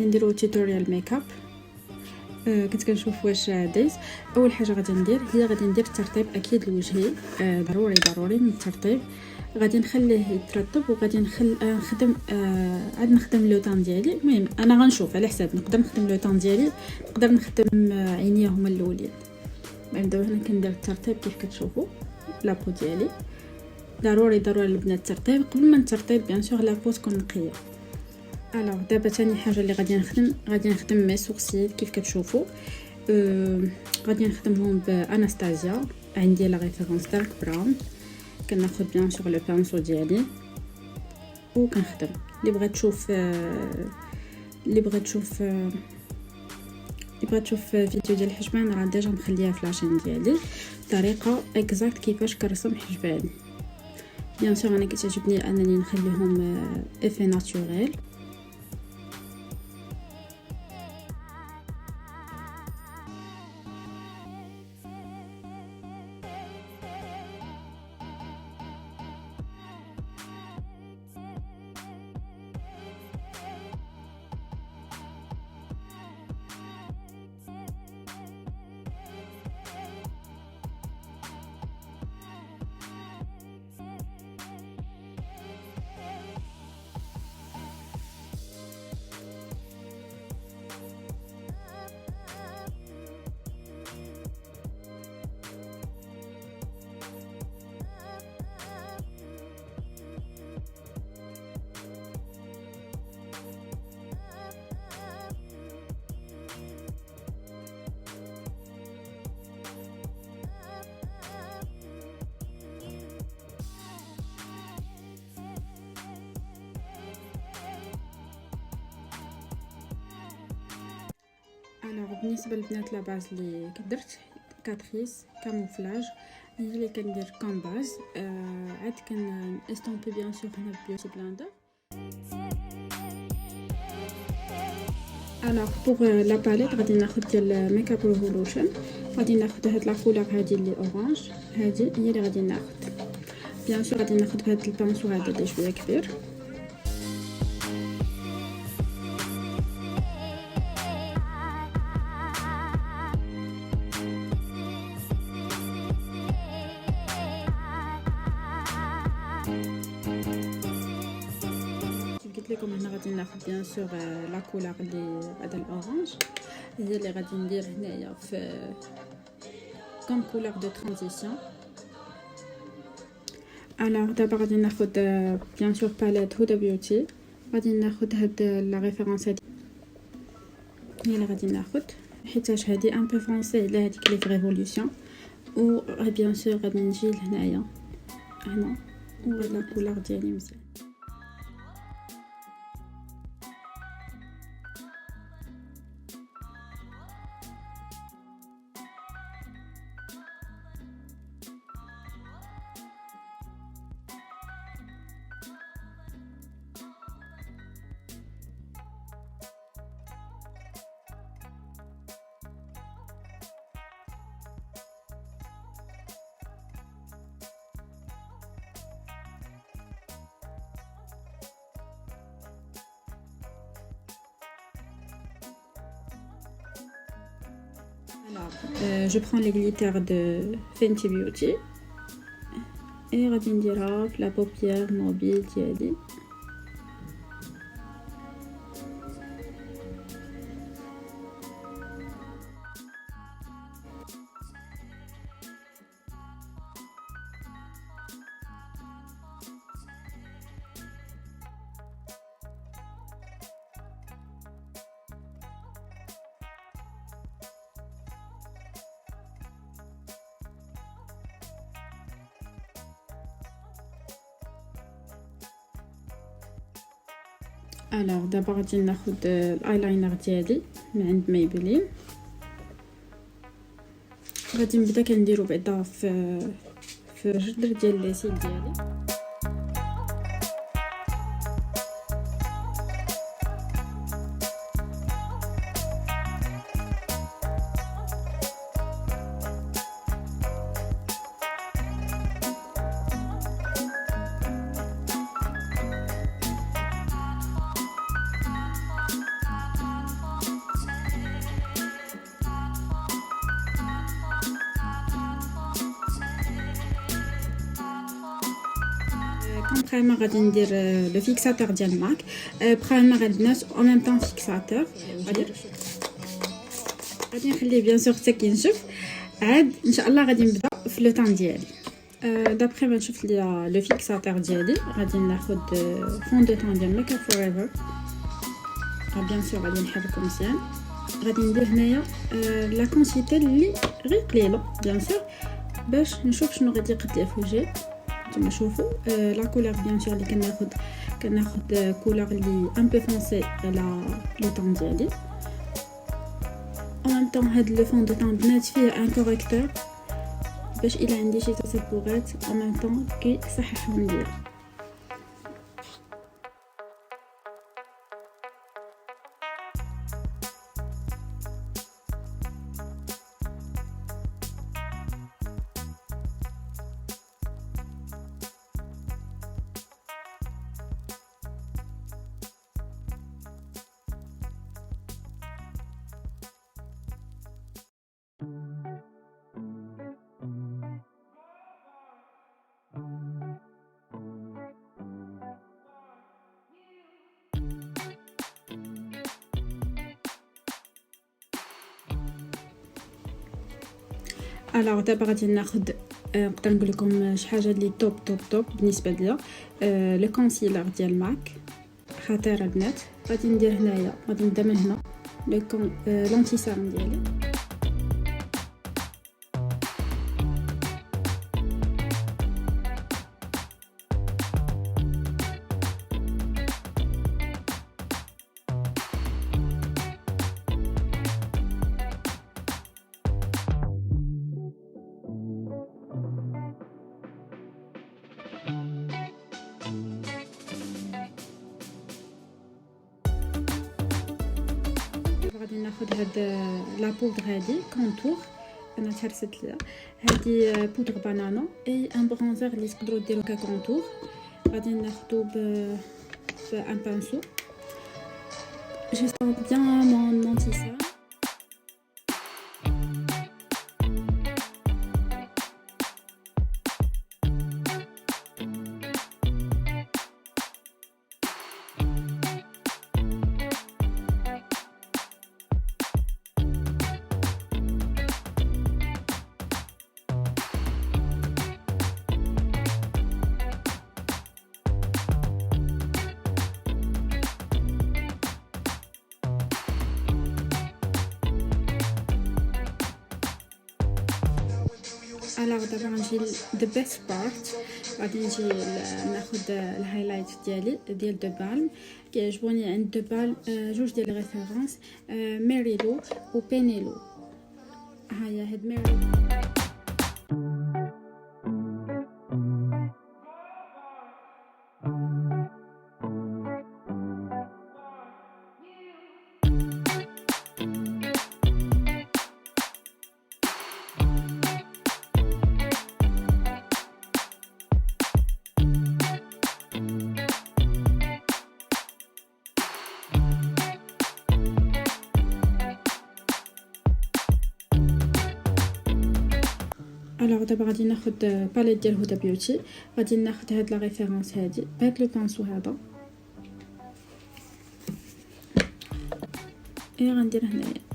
نديرو توتوريال ميك اب. كنت كنشوف واش دايز. اول حاجه غادي ندير الترطيب اكيد لوجهي. ضروري من الترطيب. غادي نخليه يترطب وغادي نخدم عاد نخدم لو طون ديالي. المهم انا غنشوف على حساب نقدر نخدم لو طون ديالي، نقدر نخدم عينيا هما الاولين. المهم دابا هنا كندير الترطيب كيف كتشوفوا لابو ديالي. ضروري البنات الترطيب قبل ما نترطيب بيان سور لابو تكون نقيه. الوغ دابا ثاني حاجه اللي غادي نخدم مي سورسيل كيف كتشوفوا. غادي نخدمهم باناستازيا. عندي لا ريفيرونس دارك براون. كناخذ بيان سور لو بانسو ديالي وكنخدم. اللي بغات تشوف فيديو ديال الحجبان راه ديجا مخليها في لاشين ديالي طريقه اكزاكت كيفاش كنرسم حجبان. بيان سور انا كتعجبني انني نخليهم افي ناتوريل. بالنسبه للبنات لاباز اللي كدرت كاتريس كاموفلاج هي اللي كندير كوم باز. عاد كان استومبي بيان سور هنا بيوتي بلاندر. الوغ بوغ لا باليت غادي ناخذ ديال ميك اب ريفولوشن. غادي ناخذ هاد لا كولور هادي اللي اورانج. هادي هي اللي غادي ناخذ. بيان سور غادي ناخذ بهاد البانسو هذا اللي شويه كبير. لكم هنا غادي ناخذ بيان سور لا كولور اللي هذا الاورانج هي اللي غادي ندير هنايا في كوم كولور دو ترانزيسيون. الوغ دابا غادي ناخذ بيان سور باليت هدى بيوتي. غادي ناخذ هاد لا ريفيرونس هادي هي اللي غادي ناخذ حيتاش هادي ان بو فرونسي على هذيك لي ريفوليوشن. و بيان سور غادي نجي لهنايا هنا وهاد لا كولور ديالي مزيان. je prends les glitters de Fenty Beauty et غادي نديرها في لا بوبيير موبيل ديالي. الوغ دابا غادي ناخذ الايلاينر ديالي من عند مايبلين. غادي نبدا كنديرو بعدا في الجدر ديال ليسيل ديالي. بريمير غادي ندير لو فيكساتور ديال ماك. بريمير البنات او ميم طون فيكساتور غادي نخليه بيان سور حتى كينشف. عاد ان شاء الله غادي نبدا في لو طون ديالي. دابري ما شفت ليا لو فيكساتور ديالي غادي ناخذ فون دو طون ديال ميك اب فور ايفر. بيان سور غادي نحركو مزيان. غادي ندير هنايا لا كونسيتي اللي غير قليله بيان سور باش نشوف شنو غادي يقد لي في وجهي. نتوما شوفوا لا كولور بيان سور اللي كناخذ كولور اللي ان بو فونسي على لو طون ديالي. en même temps هاد لو فون دو طون بنات فيه ان كوريكتور باش الا عندي شي تسبغات en même temps كي صححهم ليا. الوغ دابا غادي ناخذ نقدر نقول لكم شي حاجه اللي توب بالنسبه ليا لو كونسيلر ديال ماك خطير البنات. غادي ندير هنايا غادي نبدا من هنا لونتي سيرم ديالي. غادي ناخذ هاد لا بودر هادي كونتور انا تهرست ليها. هادي بودر بانانا اي ان برونزر اللي تقدروا ديروا كونتور. غادي ناخذو ان بانسو جو سونت بيان مون تيسان. الوغ دابا غنجي ذا بيست بارت. غادي نجي ناخذ الهايلايت ديالي ديال دو بالم. كيعجبوني عند دو بالم جوج ديال ريفيرونس ميريلو و بينيلو. هيا هاد ميريلو الوغ دابا غادي ناخذ باليت ديال هدى بيوتي. غادي ناخذ هاد لا ريفيرونس هادي بهاد لو بانسو هذا اي غندير هنايا.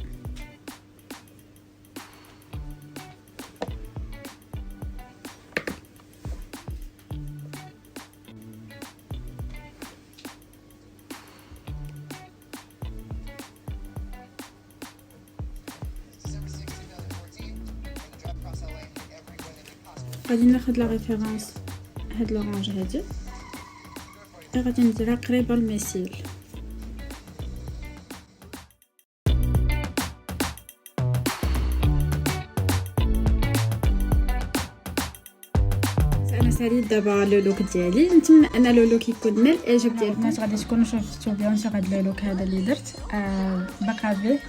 غادي ناخذ لا ريفيرونس هاد لورانج هادي غادي نديرها قريبه للميسيل. انا ساليت دابا لو لوك ديالي. نتمنى ان لو لوك يكون نال الاعجاب ديالكم. الناس غادي تكونوا شفتوا بيان سور هاد لو لوك هذا اللي درت بقى به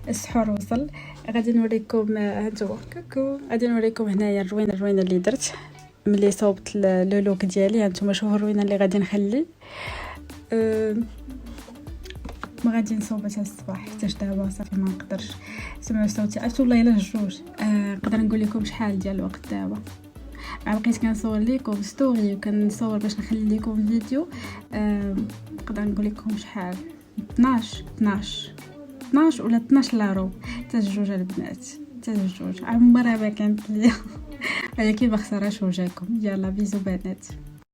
السحور وصل. غادي نوريكم هانتوما كوكو. غادي نوريكم هنايا الروينه اللي درت ملي صوبت لو لوك ديالي. هانتوما شوفوا الروينه اللي غادي نخلي. ما غادي نصوب حتى الصباح حتى دابا صافي ما نقدرش. سمعوا صوتي والله الا جوج. نقدر نقول لكم شحال ديال الوقت دابا. بقيت كنصور لكم ستوري وكنصور باش نخلي لكم فيديو. نقدر نقول لكم شحال 12 ولا 12 لارو حتى جوج البنات، حتى جوج عمرها ما كانت ليا. ولكن ما خسرهاش وجهكم. يلا بيزو بنات.